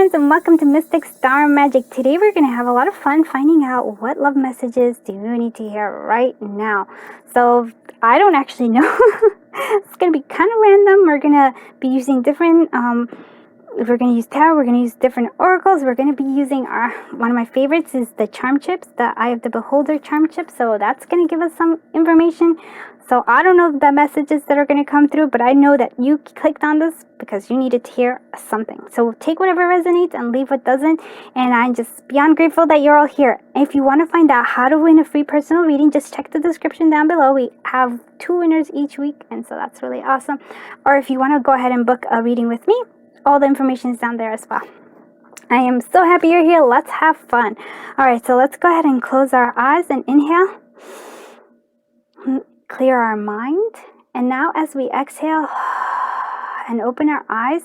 friends, and welcome to Mystic Star Magic. Today we're going to have a lot of fun finding out what love messages do you need to hear right now. So I don't actually know. It's going to be kind of random. We're going to be using different we're going to use tarot, we're going to use different oracles, we're going to be using one of my favorites is the charm chips, the Eye of the Beholder charm chip, so that's going to give us some information. So I don't know the messages that are going to come through, but I know that you clicked on this because you needed to hear something. So take whatever resonates and leave what doesn't, and I'm just beyond grateful that you're all here. If you want to find out how to win a free personal reading, just check the description down below. We have 2 winners each week, and so that's really awesome. Or if you want to go ahead and book a reading with me, all the information is down there as well. I am so happy you're here. Let's have fun. All right, so let's go ahead and close our eyes and inhale. Clear our mind. And now as we exhale and open our eyes,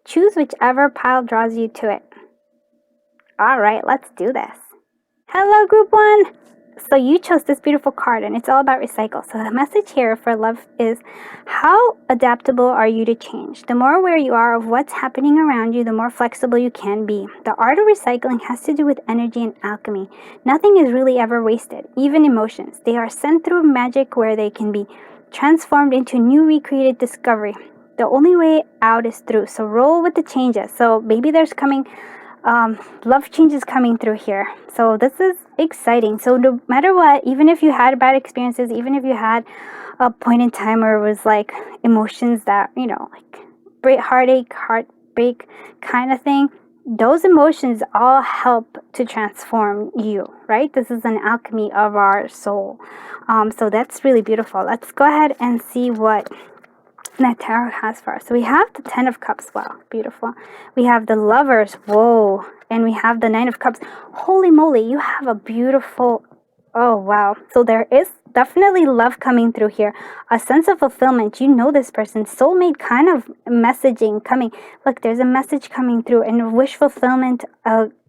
choose whichever pile draws you to it. All right, let's do this. Hello, group 1. So you chose this beautiful card, and it's all about recycle. So the message here for love is, how adaptable are you to change? The more aware you are of what's happening around you, the more flexible you can be. The art of recycling has to do with energy and alchemy. Nothing is really ever wasted, even emotions. They are sent through magic where they can be transformed into new recreated discovery. The only way out is through. So roll with the changes. So maybe there's coming love changes coming through here. So this is exciting. So no matter what, even if you had bad experiences, even if you had a point in time where it was like emotions that, like heartbreak kind of thing, those emotions all help to transform you, right? This is an alchemy of our soul. So that's really beautiful. Let's go ahead and see what that tarot has for us. So we have the 10 of Cups. Wow, beautiful. We have the Lovers. Whoa. And we have the 9 of Cups. Holy moly, you have a beautiful... Oh, wow. So there is definitely love coming through here. A sense of fulfillment. You know this person. Soulmate kind of messaging coming. Look, there's a message coming through, and wish fulfillment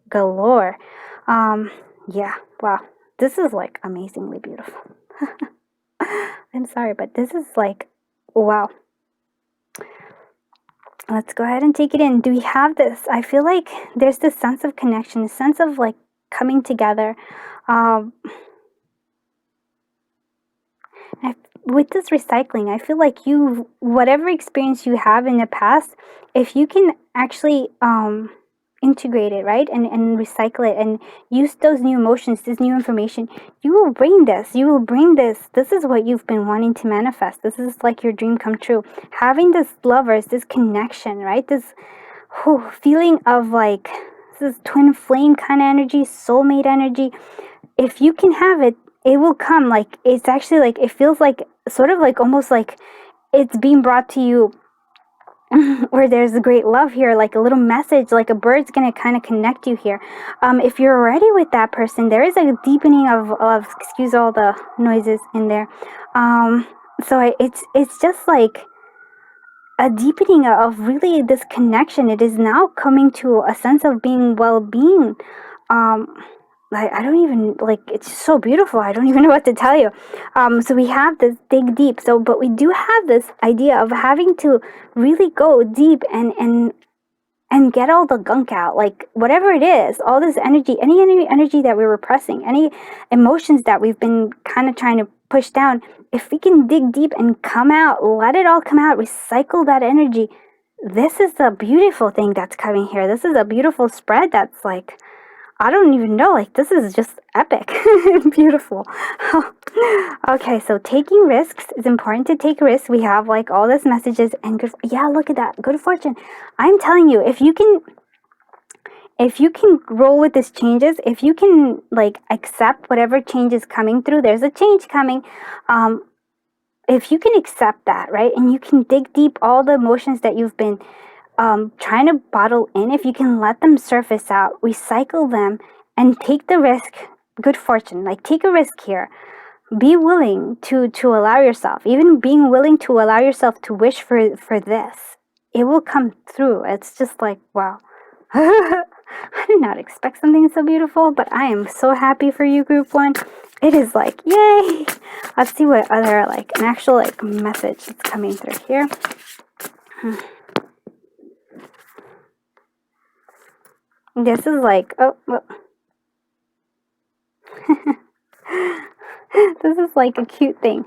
galore. Yeah, wow. This is like amazingly beautiful. I'm sorry, but this is like, wow. Let's go ahead and take it in. Do we have this? I feel like there's this sense of connection, a sense of like coming together. With this recycling, I feel like whatever experience you have in the past, if you can actually integrate it, right, and recycle it and use those new emotions, this new information, you will bring this. This is what you've been wanting to manifest. This is like your dream come true. Having this lovers, this connection, right, this feeling of like this twin flame kind of energy, soulmate energy. If you can have it, it will come. Like, it's actually like, it feels like sort of like almost like it's being brought to you where there's a great love here, like a little message, like a bird's gonna kind of connect you here. If you're already with that person, there is a deepening of excuse all the noises in there. So it's just like a deepening of really this connection. It is now coming to a sense of being well-being. I don't even, like, it's so beautiful. I don't even know what to tell you. So we have this dig deep. But we do have this idea of having to really go deep and get all the gunk out. Like, whatever it is, all this energy, any energy that we're repressing, any emotions that we've been kind of trying to push down, if we can dig deep and come out, let it all come out, recycle that energy. This is a beautiful thing that's coming here. This is a beautiful spread that's like, I don't even know, like, this is just epic. Beautiful. Okay, so taking risks is important to take risks. We have like all these messages and good, yeah, look at that, good fortune. I'm telling you, if you can roll with these changes, if you can like accept whatever change is coming through, there's a change coming. If you can accept that, right, and you can dig deep all the emotions that you've been trying to bottle in, if you can let them surface out, recycle them, and take the risk, good fortune, like take a risk here. Be willing to allow yourself, even being willing to allow yourself to wish for this. It will come through. It's just like, wow. I did not expect something so beautiful, but I am so happy for you, group 1. It is like, yay. Let's see what other, like, an actual, like, message is coming through here. This is like, oh, well. This is like a cute thing.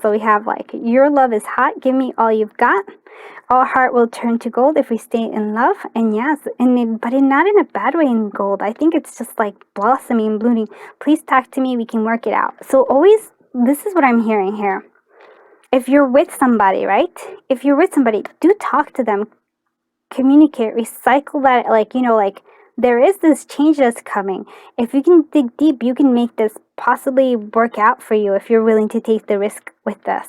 So we have like, your love is hot, give me all you've got. Our heart will turn to gold if we stay in love. And yes, but not in a bad way in gold. I think it's just like blossoming and blooming. Please talk to me, we can work it out. So always, this is what I'm hearing here. If you're with somebody, right? If you're with somebody, do talk to them. Communicate, recycle that, like, like, there is this change that's coming. If you can dig deep, you can make this possibly work out for you if you're willing to take the risk with this.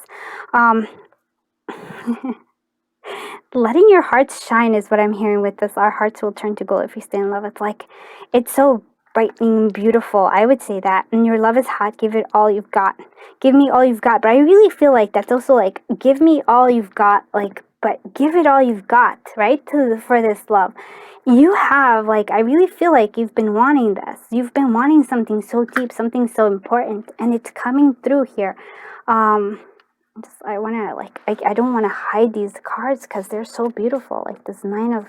Letting your hearts shine is what I'm hearing with this. Our hearts will turn to gold if we stay in love. It's like, it's so brightening and beautiful. I would say that. And your love is hot, give it all you've got. Give me all you've got. But I really feel like that's also like, give me all you've got, like, but give it all you've got, right? For this love. You have, like, I really feel like you've been wanting this. You've been wanting something so deep, something so important, and it's coming through here. I want to, like, I don't want to hide these cards because they're so beautiful. Like this 9 of,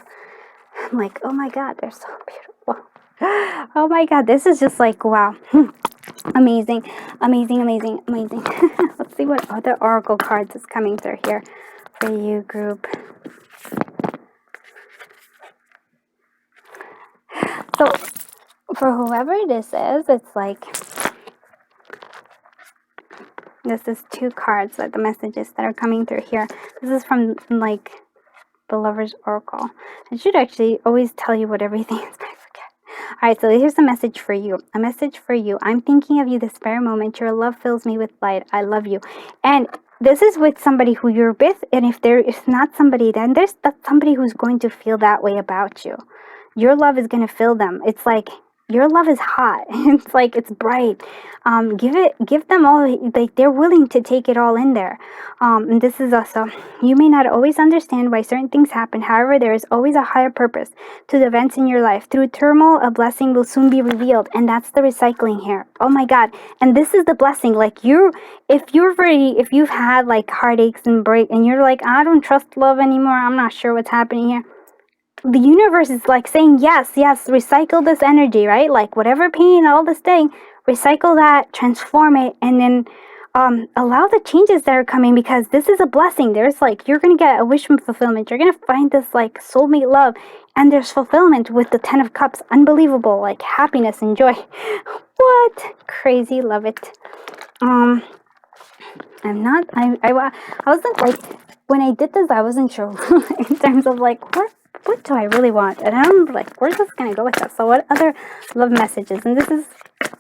I'm like, oh my God, they're so beautiful. Oh my God, this is just like, wow. Amazing, amazing, amazing, amazing. Let's see what other oracle cards is coming through here for you, group. So for whoever this is, it's like, this is 2 cards, like the messages that are coming through here. This is from like the Lover's Oracle. I should actually always tell you what everything is, but I forget. All right, so here's a message for you. A message for you. I'm thinking of you this very moment. Your love fills me with light. I love you. And this is with somebody who you're with, and if there is not somebody, then that's somebody who's going to feel that way about you. Your love is going to fill them. It's like, your love is hot. It's like, it's bright. Give them all, like, they're willing to take it all in there. And this is also, you may not always understand why certain things happen. However, there is always a higher purpose to the events in your life. Through turmoil, a blessing will soon be revealed. And that's the recycling here. Oh my God. And this is the blessing. Like, if you've had like heartaches and and you're like, I don't trust love anymore, I'm not sure what's happening here. The universe is like saying, yes, recycle this energy, right? Like, whatever pain, all this thing, recycle that, transform it, and then allow the changes that are coming, because this is a blessing. There's like, you're going to get a wish from fulfillment. You're going to find this like soulmate love, and there's fulfillment with the 10 of Cups. Unbelievable, like happiness and joy. What? Crazy, love it. I wasn't like, when I did this, I wasn't sure in terms of like, what do I really want? And I'm like, where's this going to go with this? So what other love messages? And this is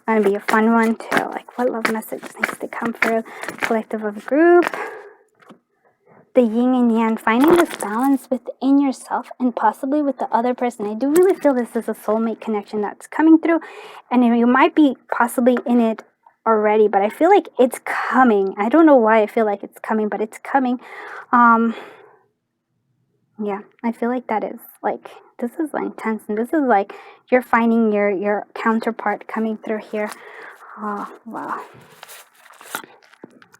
going to be a fun one too. Like, what love message needs to come for collective of group? The yin and yang, finding this balance within yourself and possibly with the other person. I do really feel this is a soulmate connection that's coming through. And you might be possibly in it already, but I feel like it's coming. I don't know why I feel like it's coming, but it's coming. Yeah, I feel like that is like, this is like intense, and this is like, you're finding your counterpart coming through here. Oh, wow.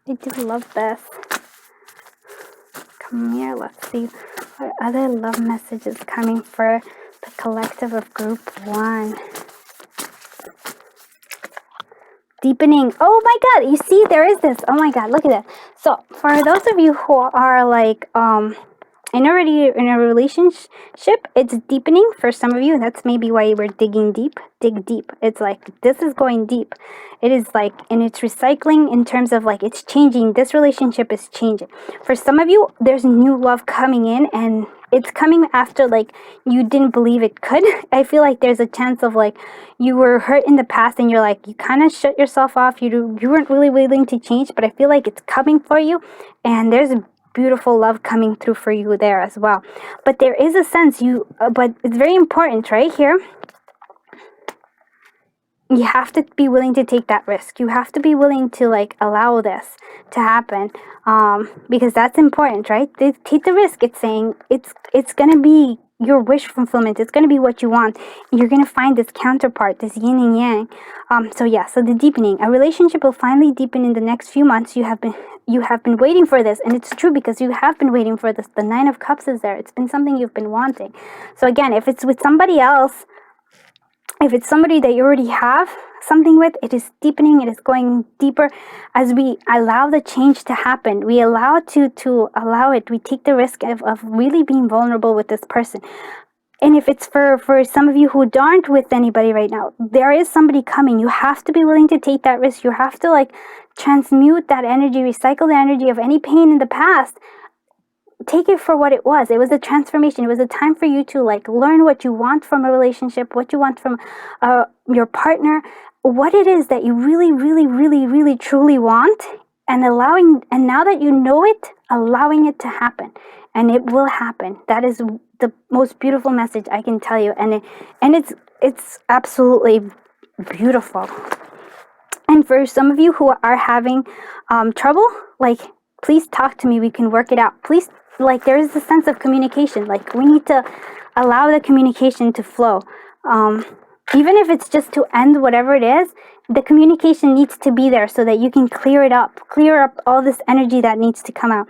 I do love this. Come here, let's see what other love messages coming for the collective of group 1. Deepening. Oh my God, you see, there is this. Oh my God, look at that. So for those of you who are like, already in a relationship, it's deepening for some of you. That's maybe why we're digging deep. Dig deep. It's like, this is going deep. It is like, and it's recycling in terms of like, it's changing. This relationship is changing. For some of you, there's new love coming in, and it's coming after like you didn't believe it could. I feel like there's a chance of like, you were hurt in the past and you're like, you kind of shut yourself off. You weren't really willing to change, but I feel like it's coming for you, and there's a beautiful love coming through for you there as well. But there is a sense but it's very important right here. You have to be willing to take that risk. You have to be willing to like allow this to happen, because that's important, right? Take the risk. It's saying it's gonna be your wish fulfillment. It's gonna be what you want. You're gonna find this counterpart, this yin and yang. So the deepening. A relationship will finally deepen in the next few months. You have been waiting for this, and it's true because you have been waiting for this. The 9 of Cups is there. It's been something you've been wanting. So again, if it's with somebody else, If it's somebody that you already have something with, it is deepening, it is going deeper. As we allow the change to happen, we allow to allow it, we take the risk of really being vulnerable with this person. And if it's for some of you who aren't with anybody right now, there is somebody coming. You have to be willing to take that risk. You have to like transmute that energy, recycle the energy of any pain in the past. Take it for what it was. It was a transformation. It was a time for you to like learn what you want from a relationship, what you want from your partner, what it is that you really, really, really, really, truly want, and now that you know it, allowing it to happen, and it will happen. That is the most beautiful message I can tell you, and it's absolutely beautiful. And for some of you who are having trouble, like, please talk to me. We can work it out. Please, like, there is a sense of communication. Like, we need to allow the communication to flow. Even if it's just to end whatever it is, the communication needs to be there so that you can clear up all this energy that needs to come out.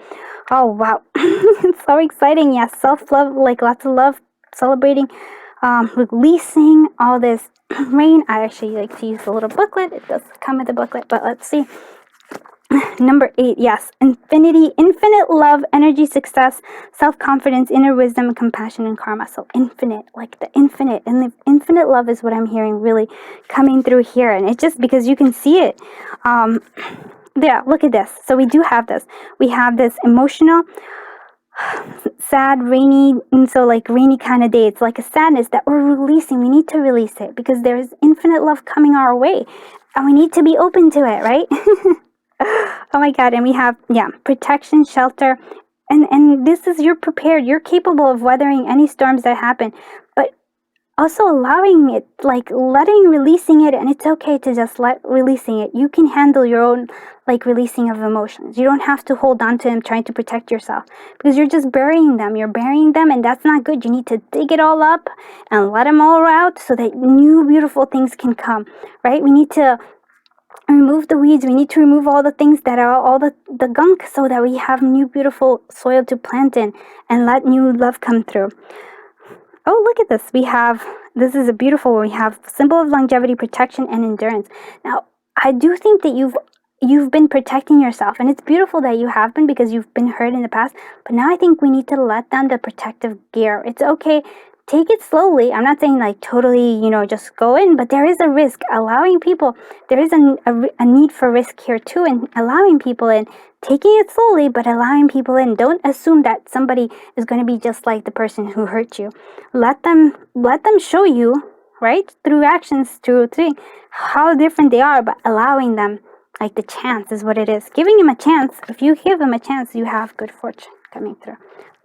Oh, wow. It's so exciting. Yes, self-love, like lots of love, celebrating, releasing all this rain. I actually like to use the little booklet. It does come with a booklet, but let's see. Number 8, yes, infinity, infinite love, energy, success, self-confidence, inner wisdom, compassion, and karma. So infinite, like the infinite, and the infinite love is what I'm hearing really coming through here. And it's just because you can see it. Yeah, look at this. So we do have this. We have this emotional, sad, rainy, and so like rainy kind of day. It's like a sadness that we're releasing. We need to release it because there's infinite love coming our way, and we need to be open to it, right? Oh my God. And we have, protection, shelter. And this is, you're prepared. You're capable of weathering any storms that happen. But also allowing it, like releasing it. And it's okay to just releasing it. You can handle your own, like, releasing of emotions. You don't have to hold on to them trying to protect yourself. Because you're just burying them. You're burying them, and that's not good. You need to dig it all up and let them all out so that new beautiful things can come, right? We need to remove the weeds. We need to remove all the things that are all the gunk so that we have new beautiful soil to plant in and let new love come through. Oh, look at this. This is a beautiful one. We have symbol of longevity, protection, and endurance. Now, I do think that you've been protecting yourself, and it's beautiful that you have been because you've been hurt in the past. But now I think we need to let down the protective gear. It's okay. Take it slowly. I'm not saying like totally, just go in, but there is a risk. Allowing people, there is a need for risk here too, and allowing people in, taking it slowly, but allowing people in. Don't assume that somebody is going to be just like the person who hurt you. Let them show you, right, through actions, through how different they are, but allowing them, like the chance is what it is. Giving them a chance. If you give them a chance, you have good fortune coming through.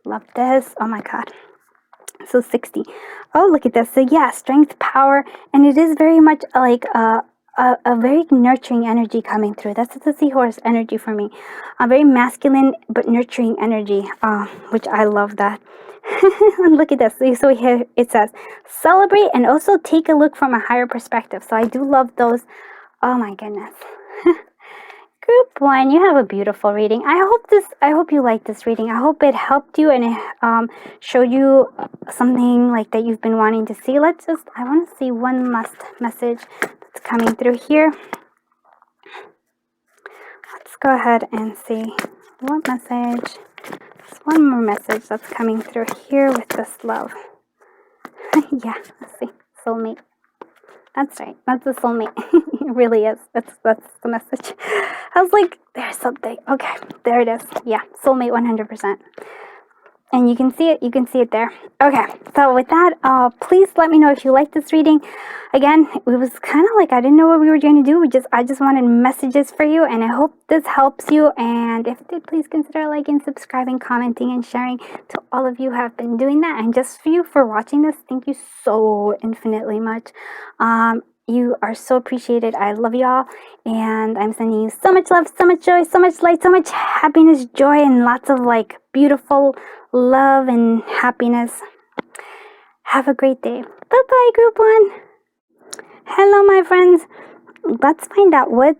Love this. Oh my God. So 60. Oh, look at this. So yeah, strength, power, and it is very much like a very nurturing energy coming through. That's the seahorse energy for me. A very masculine but nurturing energy, which I love that. And look at this. So here it says, celebrate and also take a look from a higher perspective. So I do love those. Oh my goodness. Group 1, you have a beautiful reading. I hope you like this reading. I hope it helped you and it showed you something like that you've been wanting to see. I want to see one last message that's coming through here. Let's go ahead and see what message. There's one more message that's coming through here with this love. Yeah, let's see. Soulmate. That's right. That's the soulmate. It really is. That's the message. I was like, there's something. Okay, there it is. Yeah, soulmate 100%. And you can see it. You can see it there. Okay, so with that, please let me know if you like this reading. Again, it was kind of like I didn't know what we were going to do. I just wanted messages for you, and I hope this helps you. And if it did, please consider liking, subscribing, commenting, and sharing. To all of you who have been doing that, and just for you for watching this, thank you so infinitely much. You are so appreciated. I love y'all, and I'm sending you so much love, so much joy, so much light, so much happiness, joy, and lots of like beautiful love and happiness. Have a great day. Bye-bye, Group 1. Hello, my friends. Let's find out what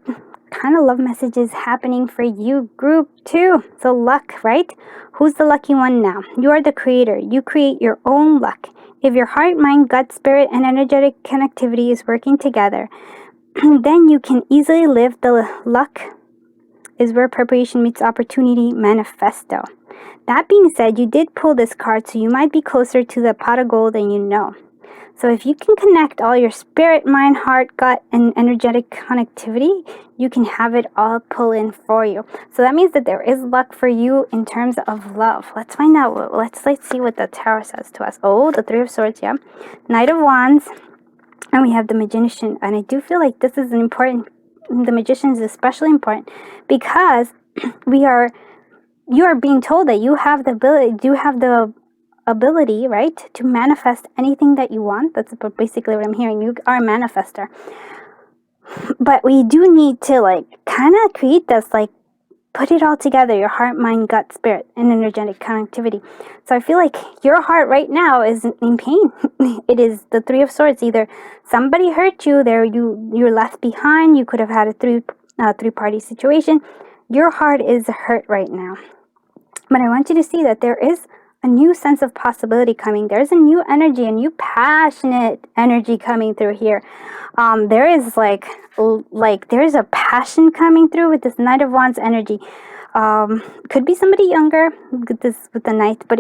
kind of love message is happening for you, Group 2. So luck, right? Who's the lucky one now? You are the creator. You create your own luck. if your heart, mind, gut, spirit, and energetic connectivity is working together, then you can easily live the luck is where preparation meets opportunity manifesto. That being said, you did pull this card, so you might be closer to the pot of gold than you know. So if you can connect all your spirit, mind, heart, gut, and energetic connectivity, you can have it all pull in for you. So that means that there is luck for you in terms of love. Let's find out. Let's see what the tarot says to us. Oh, the Three of Swords, yeah. Knight of Wands. And we have the Magician. And I do feel like this is an important, the Magician is especially important because you are being told that you have the ability, right, to manifest anything that you want. That's basically what I'm hearing. You are a manifester. But we do need to kind of create this, put it all together, your heart, mind, gut, spirit, and energetic connectivity. So I feel like your heart right now is in pain. It is the Three of Swords. Either somebody hurt you, you're left behind, you could have had a three-party situation. Your heart is hurt right now. But I want you to see that there is a new sense of possibility coming. There's a new energy, a new passionate energy coming through here. There is there's a passion coming through with this Knight of Wands energy. Could be somebody younger with the Knight, but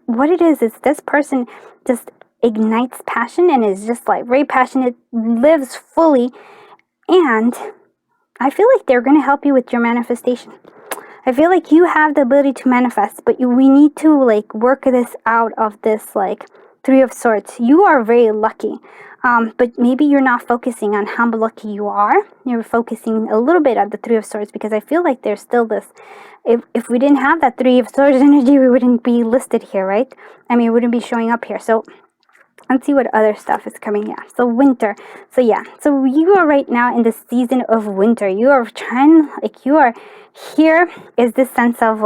what it is this person just ignites passion and is just very passionate, lives fully, and I feel like they're going to help you with your manifestation. I feel like you have the ability to manifest, but we need to work this out of this Three of Swords. You are very lucky, but maybe you're not focusing on how lucky you are. You're focusing a little bit on the Three of Swords because I feel like there's still this. If we didn't have that Three of Swords energy, we wouldn't be listed here, right? I mean, it wouldn't be showing up here. So let's see what other stuff is coming. Yeah, so winter. So yeah, so you are right now in the season of winter. You are trying, you are here is this sense of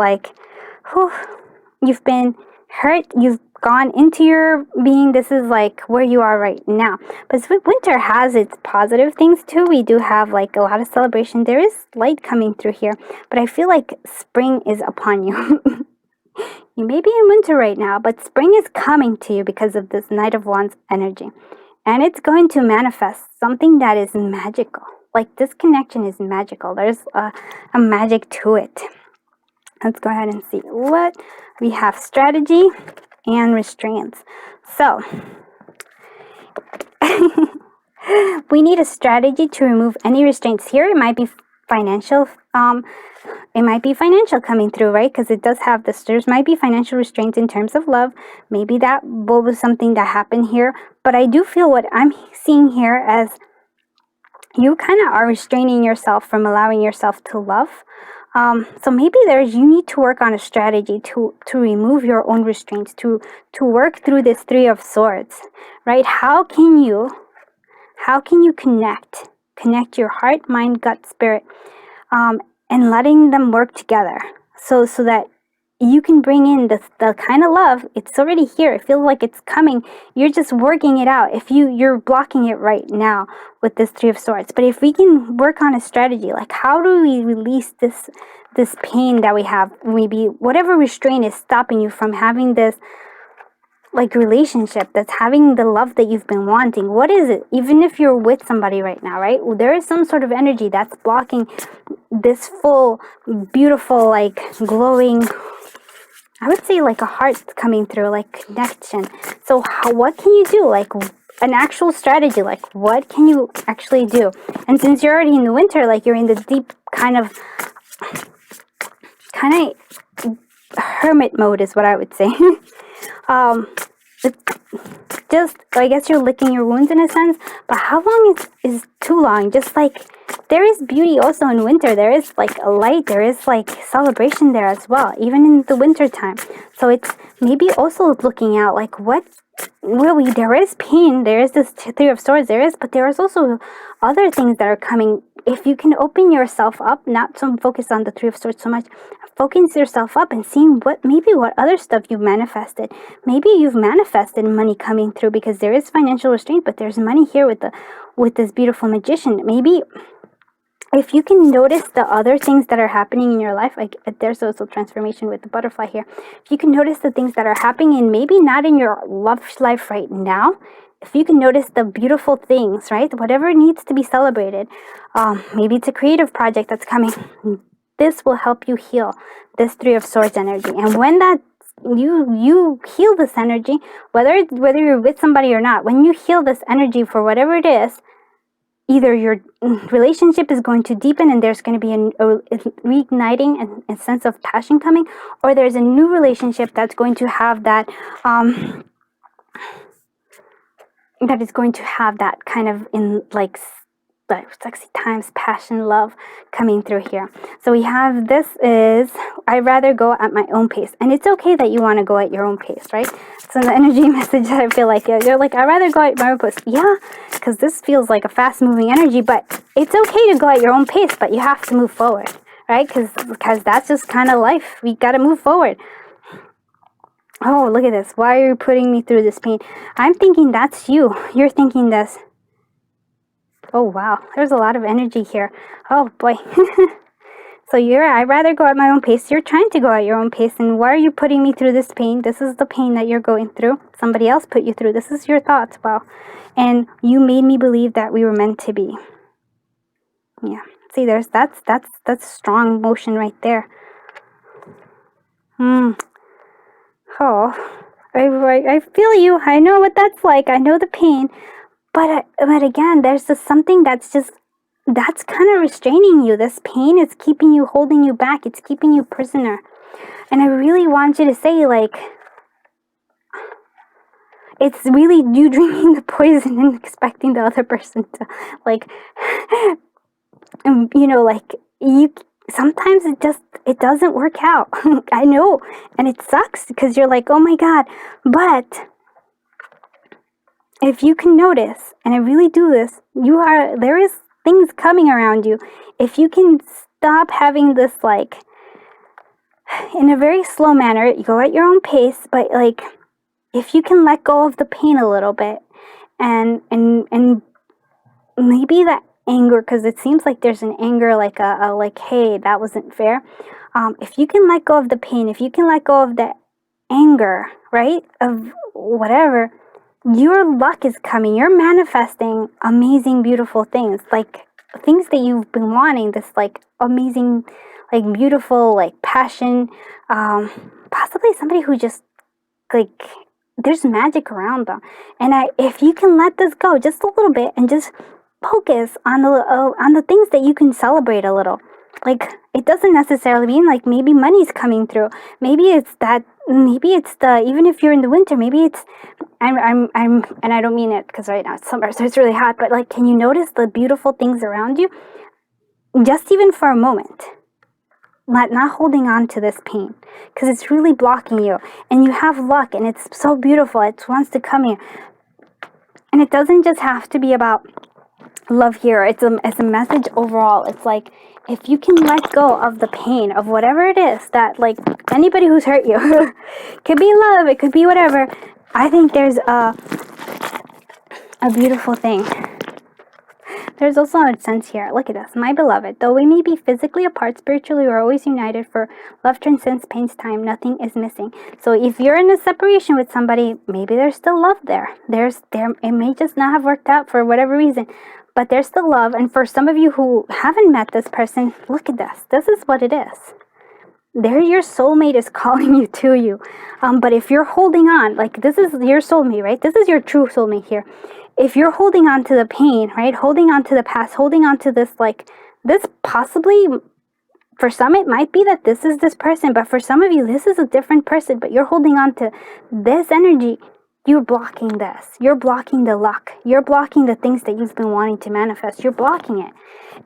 you've been hurt, you've gone into your being. This is where you are right now. But winter has its positive things too. We do have a lot of celebration. There is light coming through here, but I feel like spring is upon you. You may be in winter right now, but spring is coming to you because of this Knight of Wands energy. And it's going to manifest something that is magical. This connection is magical. There's a magic to it. Let's go ahead and see what we have. Strategy and restraints. So, we need a strategy to remove any restraints here. It might be financial. It might be financial coming through, right? Because it does have this. There might be financial restraints in terms of love. Maybe that was something that happened here. But I do feel what I'm seeing here as you kind of are restraining yourself from allowing yourself to love. So maybe you need to work on a strategy to remove your own restraints, to work through this Three of Swords, right? How can you connect your heart, mind, gut, spirit, and letting them work together so that you can bring in the kind of love. It's already here. It feels like it's coming. You're just working it out. If you're blocking it right now with this Three of Swords. But if we can work on a strategy, how do we release this pain that we have? Maybe whatever restraint is stopping you from having this relationship, that's having the love that you've been wanting. What is it? Even if you're with somebody right now, right? There is some sort of energy that's blocking this full, beautiful, glowing, I would say a heart coming through, connection. So what can you do? An actual strategy, what can you actually do? And since you're already in the winter, you're in the deep kind of hermit mode is what I would say. It's just, I guess you're licking your wounds in a sense, but how long is too long? Just there is beauty also in winter. There is a light, there is celebration there as well, even in the winter time. So it's maybe also looking out what really, there is pain, there is this Three of Swords, but there is also other things that are coming. If you can open yourself up, not so focus on the Three of Swords so much, focus yourself up and seeing what other stuff you've manifested. Maybe you've manifested money coming through because there is financial restraint, but there's money here with this beautiful Magician. Maybe if you can notice the other things that are happening in your life, like there's also transformation with the butterfly here. If you can notice the things that are happening and maybe not in your love life right now, if you can notice the beautiful things, right? Whatever needs to be celebrated, maybe it's a creative project that's coming. This will help you heal this Three of Swords energy. And when that you heal this energy, whether you're with somebody or not, when you heal this energy for whatever it is, either your relationship is going to deepen and there's going to be a reigniting and a sense of passion coming, or there's a new relationship that's going to have that that is going to have that kind of in like sexy times, passion, love coming through here. So we have this is, I'd rather go at my own pace. And it's okay that you want to go at your own pace, right? So the energy message that I feel like, you're like, I'd rather go at my own pace. Yeah, because this feels like a fast moving energy, but it's okay to go at your own pace, but you have to move forward, right? Because that's just kind of life. We got to move forward. Oh, look at this. Why are you putting me through this pain? I'm thinking that's you. You're thinking this. Oh, wow. There's a lot of energy here. Oh, boy. So I'd rather go at my own pace. You're trying to go at your own pace. And why are you putting me through this pain? This is the pain that you're going through. Somebody else put you through. This is your thoughts. Wow. And you made me believe that we were meant to be. Yeah. See, that's strong emotion right there. Oh. I feel you. I know what that's like. I know the pain. But again, there's just something that's kind of restraining you. This pain is keeping you, holding you back. It's keeping you prisoner. And I really want you to say, like, it's really you drinking the poison and expecting the other person to, like, like, sometimes it doesn't work out. I know. And it sucks because you're like, oh my God. But if you can notice, and I really do this, there is things coming around you. If you can stop having this, like, in a very slow manner, you go at your own pace, but like, if you can let go of the pain a little bit, and maybe that anger, because it seems like there's an anger, like like, hey, that wasn't fair. If you can let go of the pain, if you can let go of the anger, right, of whatever, your luck is coming. You're manifesting amazing, beautiful things, like things that you've been wanting, this like amazing, like beautiful, like passion, possibly somebody who just, like, there's magic around them. And if you can let this go just a little bit and just focus on the things that you can celebrate a little. Like, it doesn't necessarily mean like maybe money's coming through. Maybe it's even if you're in the winter, maybe it's I'm and I don't mean it because right now it's summer, so it's really hot, but like, can you notice the beautiful things around you? Just even for a moment. Not holding on to this pain, because it's really blocking you, and you have luck, and it's so beautiful. It wants to come here, and it doesn't just have to be about love here. It's a message overall. It's like, if you can let go of the pain of whatever it is that, like, anybody who's hurt you, it could be love, it could be whatever. I think there's a beautiful thing. There's also a sense here. Look at this. My beloved, though we may be physically apart, spiritually we're always united, for love transcends pain's time. Nothing is missing. So if you're in a separation with somebody, maybe there's still love there. It may just not have worked out for whatever reason, but there's still love. And for some of you who haven't met this person, look at this. This is what it is. Your soulmate is calling you to you. But if you're holding on, like, this is your soulmate, right? This is your true soulmate here. If you're holding on to the pain, right? Holding on to the past, holding on to this, like, this possibly, for some it might be that this is this person, but for some of you, this is a different person, but you're holding on to this energy. You're blocking this. You're blocking the luck. You're blocking the things that you've been wanting to manifest. You're blocking it.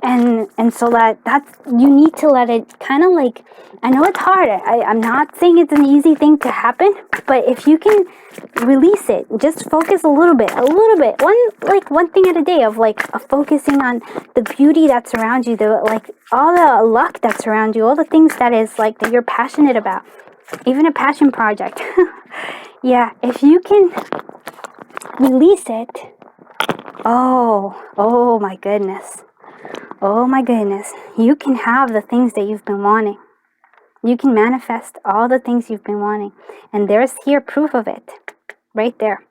And so that's, you need to let it kind of, like, I know it's hard. I'm not saying it's an easy thing to happen, but if you can release it, just focus a little bit, one thing at a day of, like, focusing on the beauty that's around you, like, all the luck that's around you, all the things that is, like, that you're passionate about, even a passion project. Yeah, if you can release it, oh my goodness. Oh my goodness. You can have the things that you've been wanting. You can manifest all the things you've been wanting. And there's here proof of it. Right there.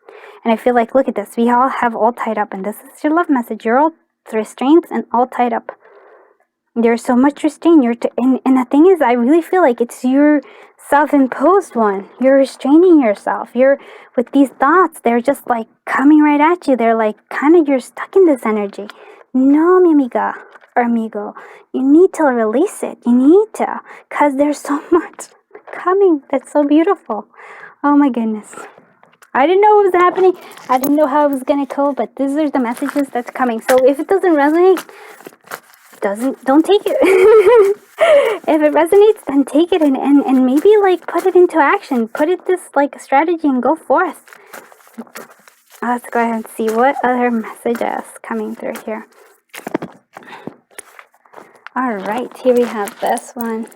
And I feel like, look at this. We all have all tied up. And this is your love message. You're all restrained and all tied up. There's so much restraint. And the thing is, I really feel like it's your self-imposed one. You're restraining yourself. You're with these thoughts. They're just like coming right at you. They're like kind of, you're stuck in this energy. No, mi amiga or amigo, you need to release it. You need to, because there's so much coming that's so beautiful. Oh my goodness. I didn't know what was happening. I didn't know how it was going to go, but these are the messages that's coming. So if it doesn't resonate, don't take it. If it resonates, then take it and maybe like put it into action. Put it this like strategy and go forth. Let's go ahead and see what other messages coming through here. All right, here we have this one.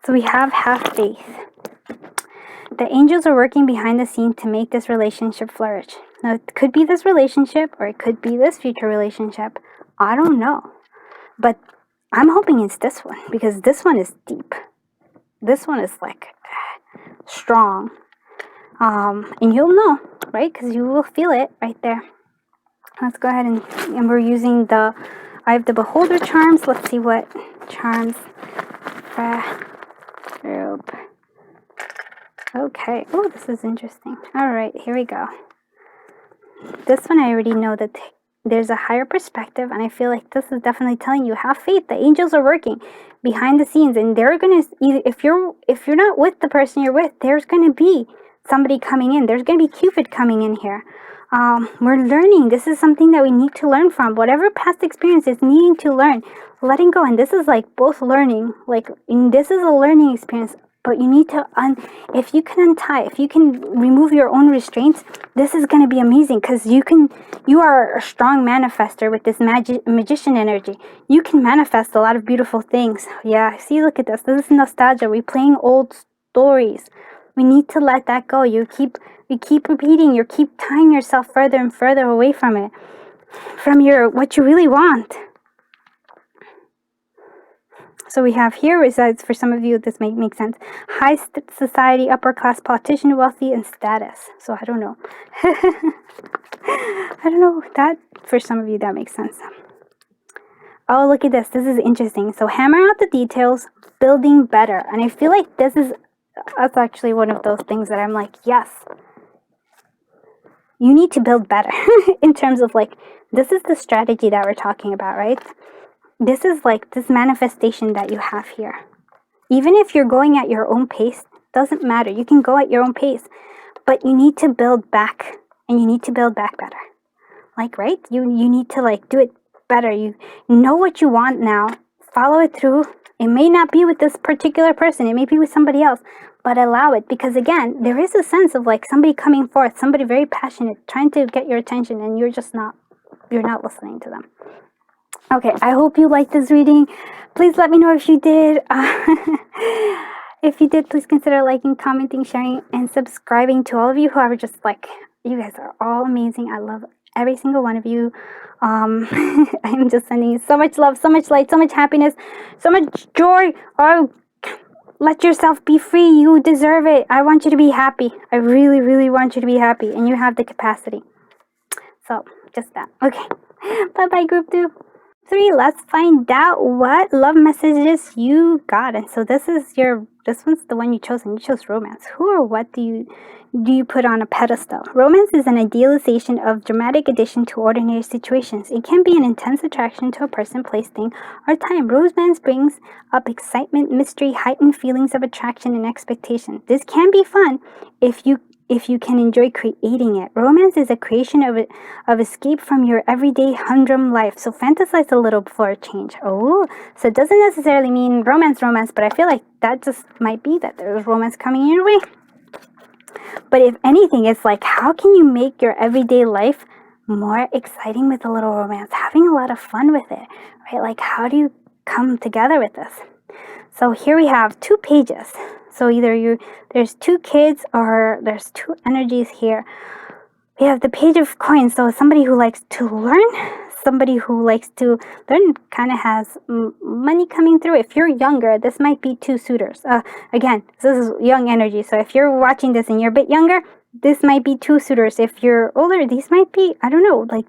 So we have faith. The angels are working behind the scenes to make this relationship flourish. Now, it could be this relationship or it could be this future relationship. I don't know. But I'm hoping it's this one because this one is deep. This one is like strong. And you'll know, right? Because you will feel it right there. Let's go ahead and we're using I have the beholder charms. Let's see what charms. Group. Okay. Oh, this is interesting. All right, here we go. This one I already know that there's a higher perspective, and I feel like this is definitely telling you have faith. The angels are working behind the scenes, and they're gonna if you're not with the person you're with, there's gonna be somebody coming in. There's gonna be Cupid coming in here. We're learning. This is something that we need to learn from. Whatever past experience is needing to learn, letting go, and this is like both learning. Like this is a learning experience. But you need to, if you can untie, if you can remove your own restraints, this is going to be amazing because you are a strong manifester with this magician energy. You can manifest a lot of beautiful things. Yeah, see, look at this. This is nostalgia. We're playing old stories. We need to let that go. You keep repeating. You keep tying yourself further and further away from it, from what you really want. So we have here resides, for some of you, this may make sense. High society, upper class politician, wealthy, and status. So I don't know. I don't know. That, for some of you, that makes sense. Oh, look at this. This is interesting. So hammer out the details, building better. And I feel like that's actually one of those things that I'm like, yes. You need to build better in terms of like, this is the strategy that we're talking about, right? This is like this manifestation that you have here. Even if you're going at your own pace, doesn't matter. You can go at your own pace, but you need to build back, and you need to build back better. Like, right? You need to like do it better. You know what you want now. Follow it through. It may not be with this particular person. It may be with somebody else, but allow it because again, there is a sense of like somebody coming forth, somebody very passionate, trying to get your attention, and you're not listening to them. Okay, I hope you liked this reading. Please let me know if you did. If you did, please consider liking, commenting, sharing, and subscribing. To all of you who are just like, you guys are all amazing. I love every single one of you. I'm just sending you so much love, so much light, so much happiness, so much joy. Oh, let yourself be free. You deserve it. I want you to be happy. I really, really want you to be happy, and you have the capacity. So, just that. Okay. Bye-bye, group 2. 3, let's find out what love messages you got. And so this one's the one you chose, and you chose romance. Who or what do you put on a pedestal? Romance is an idealization of dramatic addition to ordinary situations. It can be an intense attraction to a person, place, thing, or time. Romance brings up excitement, mystery, heightened feelings of attraction and expectation. This can be fun if you can enjoy creating it. Romance is a creation of escape from your everyday humdrum life. So fantasize a little before a change. Oh, so it doesn't necessarily mean romance, but I feel like that just might be that there's romance coming your way. But if anything, it's like, how can you make your everyday life more exciting with a little romance? Having a lot of fun with it, right? Like, how do you come together with this? So here we have 2 pages. So either there's 2 kids or there's 2 energies here. We have the Page of Coins, so somebody who likes to learn kind of has money coming through. If you're younger, this might be two suitors. Again, this is young energy, so if you're watching this and you're a bit younger, this might be two suitors. If you're older, these might be, I don't know, like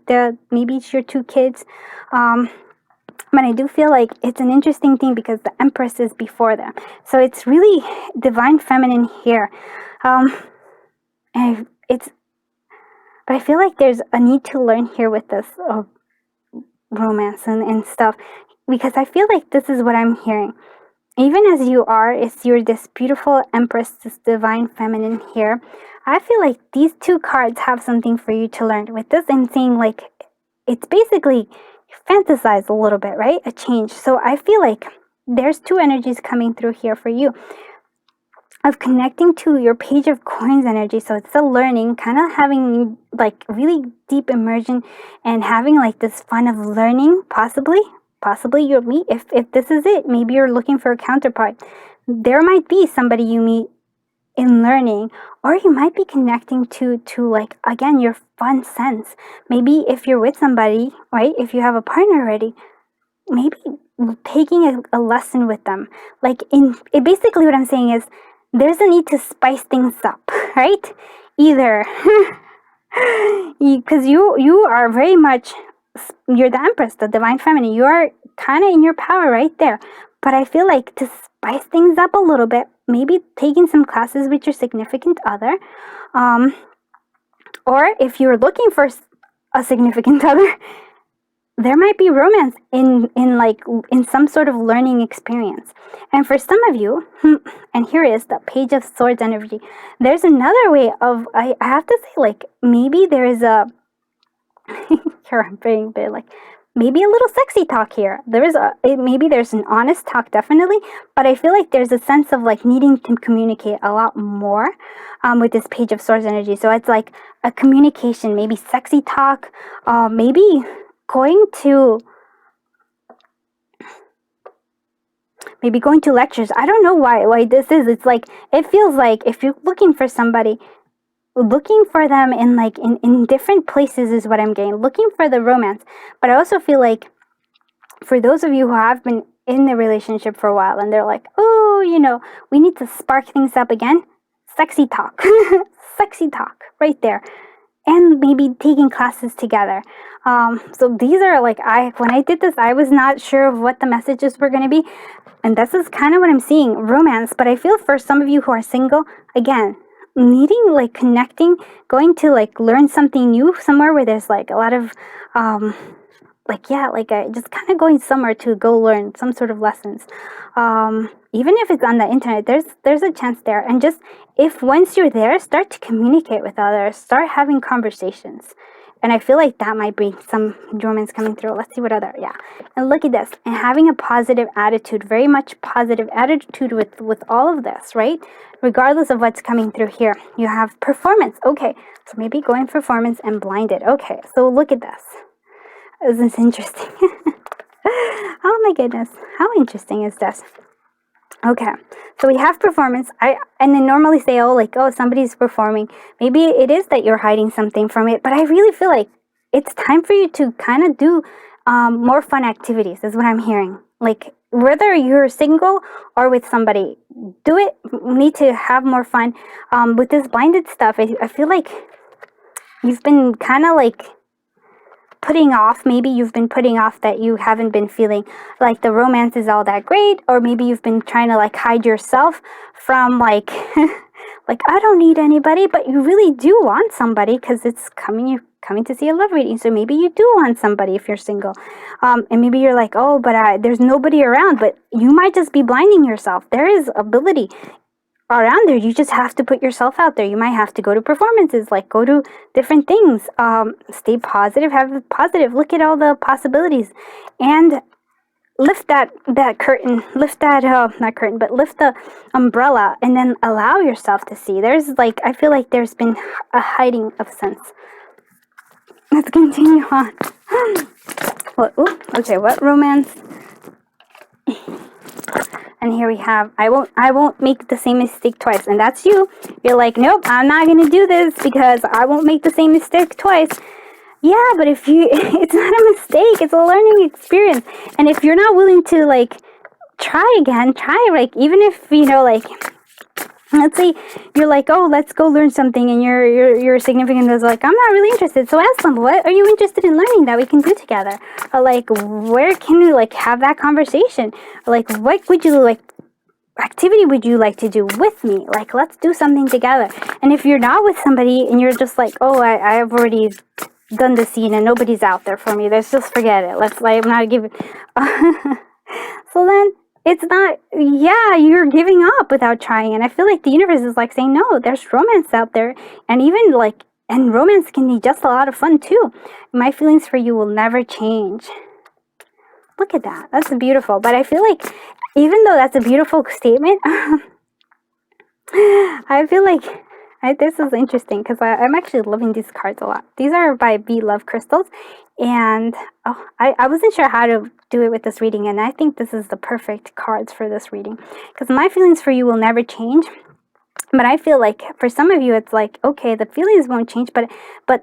maybe it's your two kids. But I do feel like it's an interesting thing because the Empress is before them, so it's really divine feminine here. And it's, but I feel like there's a need to learn here with this romance and stuff, because I feel like this is what I'm hearing. Even as you are, you're this beautiful Empress, this divine feminine here. I feel like these two cards have something for you to learn. With this, I'm seeing like it's basically fantasize a little bit, right? A change. So I feel like there's two energies coming through here for you of connecting to your Page of Coins energy. So it's a learning, kind of having like really deep immersion and having like this fun of learning. Possibly you'll meet, if this is it, maybe you're looking for a counterpart. There might be somebody you meet in learning, or you might be connecting to like, again, your fun sense. Maybe if you're with somebody, right, if you have a partner already, maybe taking a lesson with them. Like basically what I'm saying is there's a need to spice things up, right? Either because you are very much, you're the Empress, the divine feminine, you are kind of in your power right there. But I feel like to spice things up a little bit, maybe taking some classes with your significant other, or if you're looking for a significant other, there might be romance in some sort of learning experience. And for some of you, and here is the Page of Swords energy, there's another way of, I have to say, like, maybe there is a here I'm being a bit like, maybe a little sexy talk here. Maybe there's an honest talk, definitely, but I feel like there's a sense of like needing to communicate a lot more with this Page of Swords energy. So it's like a communication, maybe sexy talk, maybe going to lectures. I don't know why this is. It's like, it feels like if you're looking for somebody, looking for them in different places is what I'm getting. Looking for the romance. But I also feel like for those of you who have been in the relationship for a while and they're like, oh, we need to spark things up again. Sexy talk. Sexy talk right there. And maybe taking classes together. So these are like, when I did this, I was not sure of what the messages were going to be. And this is kind of what I'm seeing, romance. But I feel for some of you who are single, again, needing like connecting, going to like learn something new somewhere where there's like a lot of just kind of going somewhere to go learn some sort of lessons. Even if it's on the internet, there's a chance there. And just, if once you're there, start to communicate with others, start having conversations. And I feel like that might be some romance coming through. Let's see what other, yeah. And look at this, and having a positive attitude, very much positive attitude with all of this, right? Regardless of what's coming through here. You have performance. Okay, so maybe going performance and blinded. Okay, so look at this. Isn't this interesting? Oh my goodness, how interesting is this? Okay, so we have performance. And they normally say, somebody's performing. Maybe it is that you're hiding something from it, but I really feel like it's time for you to kind of do more fun activities, is what I'm hearing. Like, whether you're single or with somebody, do it. Need to have more fun. With this blinded stuff, I feel like you've been kind of like maybe you've been putting off that you haven't been feeling like the romance is all that great, or maybe you've been trying to like hide yourself from like like, I don't need anybody, but you really do want somebody because you're coming to see a love reading, so maybe you do want somebody if you're single, and maybe you're like, oh, but there's nobody around, but you might just be blinding yourself. There is ability around there. You just have to put yourself out there. You might have to go to performances, like go to different things. Stay positive, have positive, look at all the possibilities, and lift that curtain, lift that not curtain, but lift the umbrella, and then allow yourself to see. There's like, I feel like there's been a hiding of sense. Let's continue on. Okay, what romance? And here we have, I won't make the same mistake twice. And that's you. You're like, nope, I'm not going to do this because I won't make the same mistake twice. Yeah, but if you, it's not a mistake. It's a learning experience. And if you're not willing to, like, try again, like, even if, you know, like, let's say you're like, oh, let's go learn something, and your significant other's like, I'm not really interested. So ask them, what are you interested in learning that we can do together? Or like, where can we like have that conversation? Or like, what would you like activity would you like to do with me? Like, let's do something together. And if you're not with somebody and you're just like, oh, I've already done the scene and nobody's out there for me, let's just forget it. Let's like, I'm not giving. So then it's not, yeah, you're giving up without trying. And I feel like the universe is like saying, no, there's romance out there. And even like, and romance can be just a lot of fun too. My feelings for you will never change. Look at that. That's beautiful. But I feel like, even though that's a beautiful statement, I feel like this is interesting because I'm actually loving these cards a lot. These are by B Love Crystals. And I wasn't sure how to do it with this reading. And I think this is the perfect cards for this reading. Because my feelings for you will never change. But I feel like for some of you, it's like, okay, the feelings won't change, but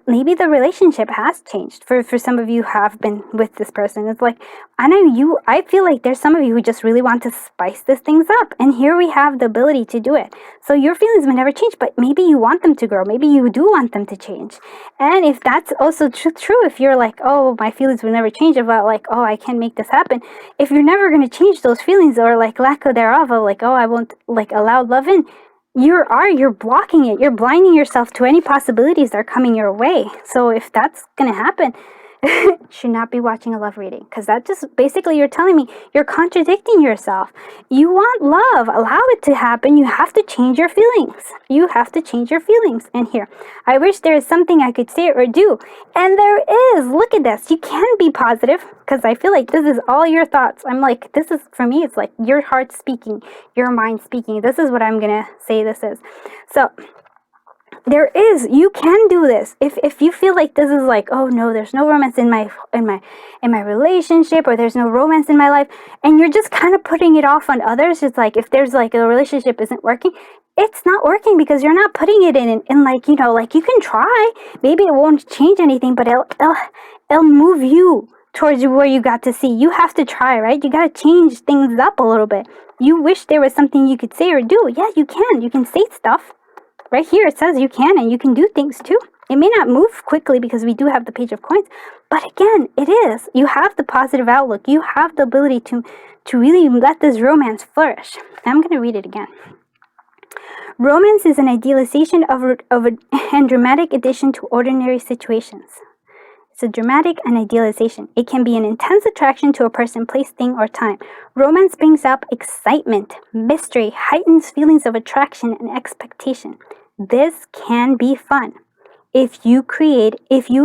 maybe the relationship has changed. For some of you who have been with this person, it's like, I feel like there's some of you who just really want to spice this things up. And here we have the ability to do it. So your feelings will never change, but maybe you want them to grow. Maybe you do want them to change. And if that's also true, if you're like, oh, my feelings will never change about like, oh, I can't make this happen. If you're never going to change those feelings or like lack of thereof, of like, oh, I won't like allow love in. You're blocking it. You're blinding yourself to any possibilities that are coming your way. So if that's going to happen, you should not be watching a love reading, because that just basically you're telling me you're contradicting yourself. You want love. Allow it to happen. You have to change your feelings. You have to change your feelings. And here, I wish there is something I could say or do. And there is. Look at this. You can be positive, because I feel like this is all your thoughts. I'm like, this is, for me, it's like your heart speaking, your mind speaking. This is what I'm going to say this is. So you can do this. If you feel like this is like, oh no, there's no romance in my relationship, or there's no romance in my life, and you're just kind of putting it off on others. It's like, if there's like a relationship isn't working, it's not working because you're not putting it in like, you know, like you can try, maybe it won't change anything, but it'll move you towards where you got to see. You have to try, right? You got to change things up a little bit. You wish there was something you could say or do. Yeah, you can say stuff. Right here it says you can, and you can do things too. It may not move quickly because we do have the Page of Coins, but again, it is. You have the positive outlook. You have the ability to really let this romance flourish. I'm going to read it again. Romance is an idealization and dramatic addition to ordinary situations. It's a dramatic and idealization. It can be an intense attraction to a person, place, thing, or time. Romance brings up excitement, mystery, heightens feelings of attraction and expectation. This can be fun if you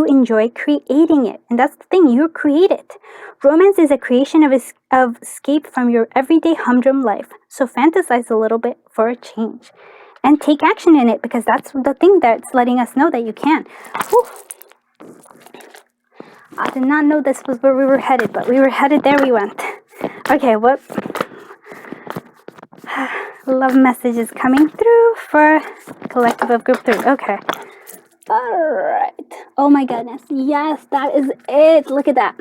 enjoy creating it. And that's the thing, you create it. Romance is a creation of escape from your everyday humdrum life. So fantasize a little bit for a change. And take action in it, because that's the thing that's letting us know that you can. Whew. I did not know this was where we were headed, but we were headed, there we went. Okay, what? Love messages coming through for collective of group 3. Okay. Alright. Oh my goodness. Yes, that is it. Look at that.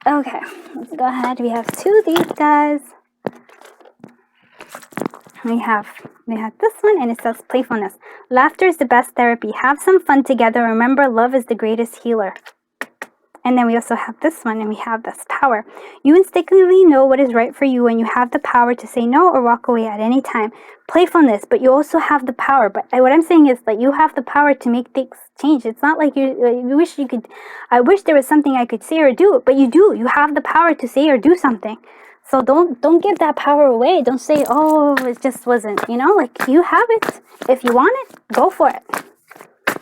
Okay, let's go ahead. We have 2 of these guys. We have this one, and it says playfulness. Laughter is the best therapy. Have some fun together. Remember, love is the greatest healer. And then we also have this one, and we have this power. You instinctively know what is right for you, and you have the power to say no or walk away at any time. Playfulness, but you also have the power. But what I'm saying is that you have the power to make things change. It's not like you wish you could. I wish there was something I could say or do, but you do. You have the power to say or do something. So don't give that power away. Don't say, oh, it just wasn't, you know, like you have it. If you want it, go for it.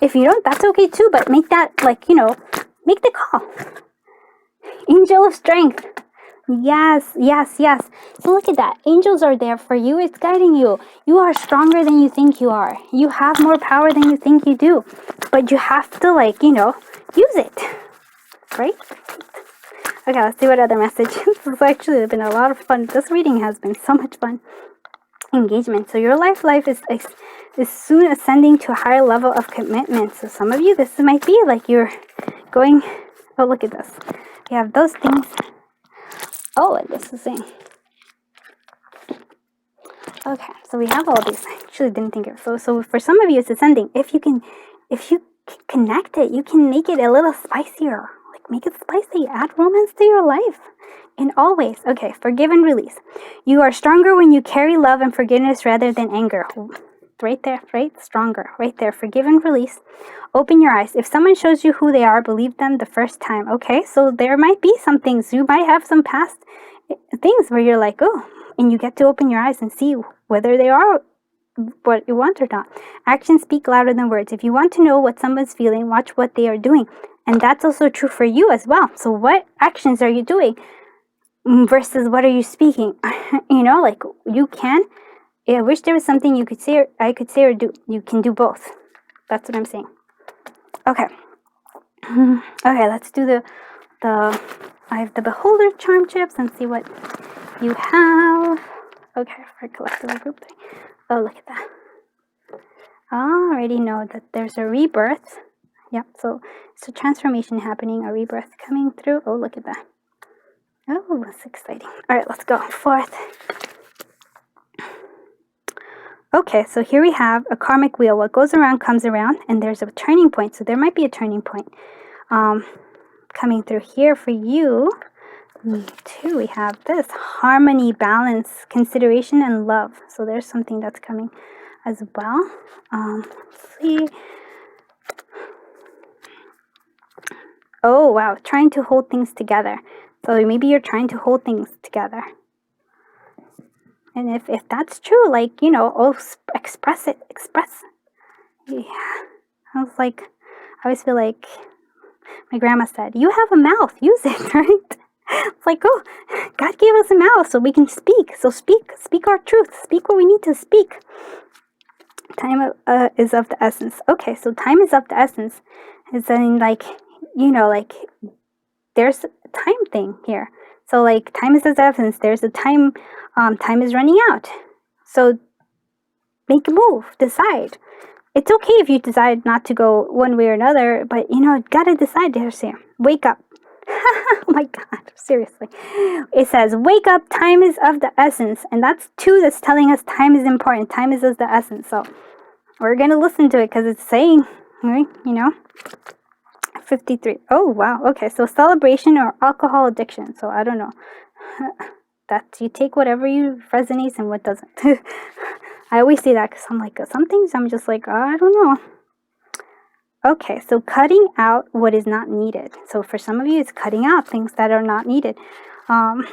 If you don't, that's okay too, but make that, like, you know, make the call. Angel of strength. Yes, yes, yes. So look at that. Angels are there for you. It's guiding you. You are stronger than you think you are. You have more power than you think you do. But you have to, like, you know, use it. Right? Okay, let's see what other message. This has actually been a lot of fun. This reading has been so much fun. Engagement. So your life is soon ascending to a higher level of commitment. So some of you, this might be like you're going. Oh, look at this. You have those things. Oh, and this is saying. Okay, so we have all these. I actually didn't think of it. So for some of you, it's ascending. If you connect it, you can make it a little spicier. Like make it spicy. Add romance to your life. In all ways. Okay, forgive and release. You are stronger when you carry love and forgiveness rather than anger. Right there, right? Stronger. Right there. Forgive and release. Open your eyes. If someone shows you who they are, believe them the first time. Okay, so there might be some things. You might have some past things where you're like, oh, and you get to open your eyes and see whether they are what you want or not. Actions speak louder than words. If you want to know what someone's feeling, watch what they are doing. And that's also true for you as well. So what actions are you doing versus what are you speaking? You know, like you can. I wish there was something you could say, or I could say or do. You can do both. That's what I'm saying. Okay. Okay, let's do the I have the Beholder charm chips and see what you have. Okay, for collective group 3. Oh, look at that. I already know that there's a rebirth. Yep, so it's a transformation happening, a rebirth coming through. Oh, look at that. Oh, that's exciting. All right, let's go. 4th. Okay, so here we have a karmic wheel. What goes around comes around, and there's a turning point. So there might be a turning point coming through here for you. Me too. We have this harmony, balance, consideration, and love. So there's something that's coming as well. Let's see. Oh, wow. Trying to hold things together. So maybe you're trying to hold things together. And if that's true, like, you know, oh, express it. Express. Yeah. I was like, I always feel like my grandma said, you have a mouth. Use it, right? It's like, oh, God gave us a mouth so we can speak. So speak our truth. Speak what we need to speak. Time is of the essence. Okay, so time is of the essence. It's in like, you know, like there's a time thing here. So like time is of the essence. There's a time, time is running out. So make a move, decide. It's okay if you decide not to go one way or another, but you know, gotta decide there, Sam. Wake up. Oh my God, seriously. It says, wake up, time is of the essence. And that's 2 that's telling us time is important. Time is of the essence. So we're going to listen to it because it's saying, right, you know, 53. Oh, wow. Okay, so celebration or alcohol addiction. So I don't know. That you take whatever you resonates and what doesn't. I always say that because I'm like, some things I'm just like, oh, I don't know. Okay, so cutting out what is not needed. So for some of you, it's cutting out things that are not needed. And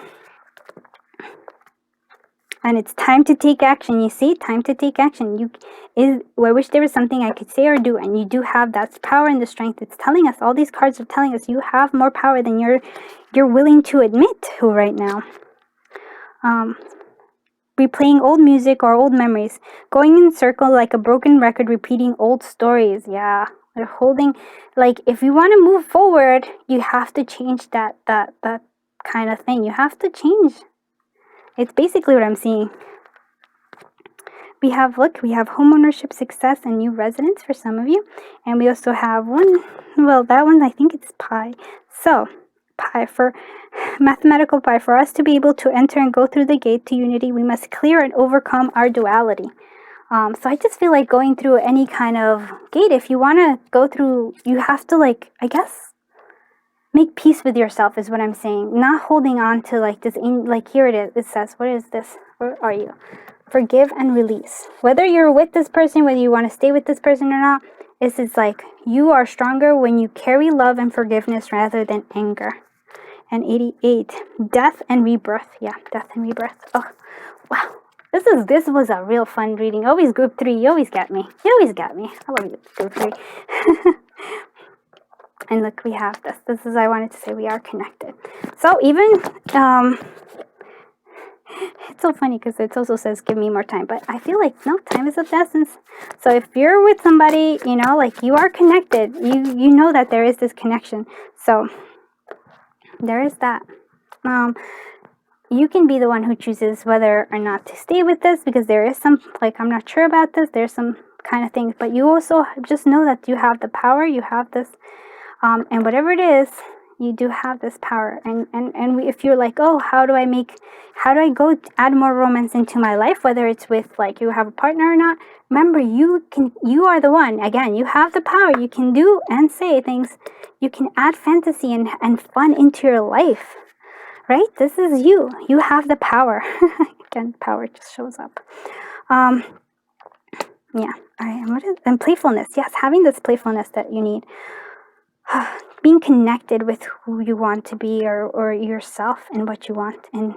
it's time to take action. You see, time to take action. I wish there was something I could say or do, and you do have that power and the strength. It's telling us, all these cards are telling us you have more power than you're willing to admit to right now. Replaying old music or old memories. Going in circle like a broken record, repeating old stories. Yeah. They're holding, like, if you want to move forward, you have to change that kind of thing. You have to change. It's basically what I'm seeing. We have homeownership success and new residence for some of you. And we also have one, well, that one, I think it's pi. So, pi for mathematical pi. For us to be able to enter and go through the gate to unity, we must clear and overcome our duality. So I just feel like going through any kind of gate, if you want to go through, you have to, like, I guess, make peace with yourself is what I'm saying. Not holding on to, like, this, like, here it is. It says, what is this? Where are you? Forgive and release. Whether you're with this person, whether you want to stay with this person or not, it's like, you are stronger when you carry love and forgiveness rather than anger. And 88, death and rebirth. Yeah, death and rebirth. Oh, wow. This was a real fun reading. Always group 3. You always get me. You always get me. I love you, group 3. And look, we have this. This is, I wanted to say, we are connected. So even, it's so funny because it also says, give me more time. But I feel like, no, time is of the essence. So if you're with somebody, you know, like, you are connected. You know that there is this connection. So there is that. You can be the one who chooses whether or not to stay with this, because there is some, like, I'm not sure about this, there's some kind of things, but you also just know that you have the power, you have this, and whatever it is, you do have this power. And if you're like, oh, how do I go add more romance into my life, whether it's with, like, you have a partner or not, remember, you are the one. Again, you have the power. You can do and say things. You can add fantasy and fun into your life, right? This is you. You have the power. Again, power just shows up. Yeah. All right. And playfulness. Yes, having this playfulness that you need. Being connected with who you want to be, or yourself and what you want, and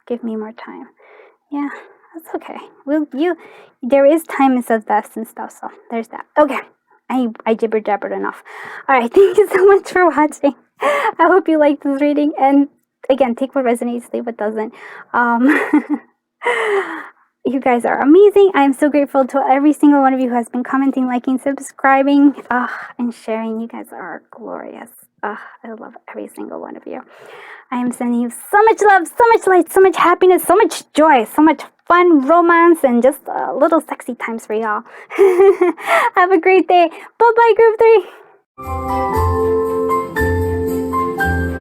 give me more time. Yeah, that's okay. There is time is of the essence stuff, so there's that. Okay, I jibber jabbered enough. All right, thank you so much for watching. I hope you liked this reading, and again, take what resonates, leave what doesn't. You guys are amazing. I am so grateful to every single one of you who has been commenting, liking, subscribing, and sharing. You guys are glorious. I love every single one of you. I am sending you so much love, so much light, so much happiness, so much joy, so much fun, romance, and just little sexy times for y'all. Have a great day. Bye-bye, Group 3.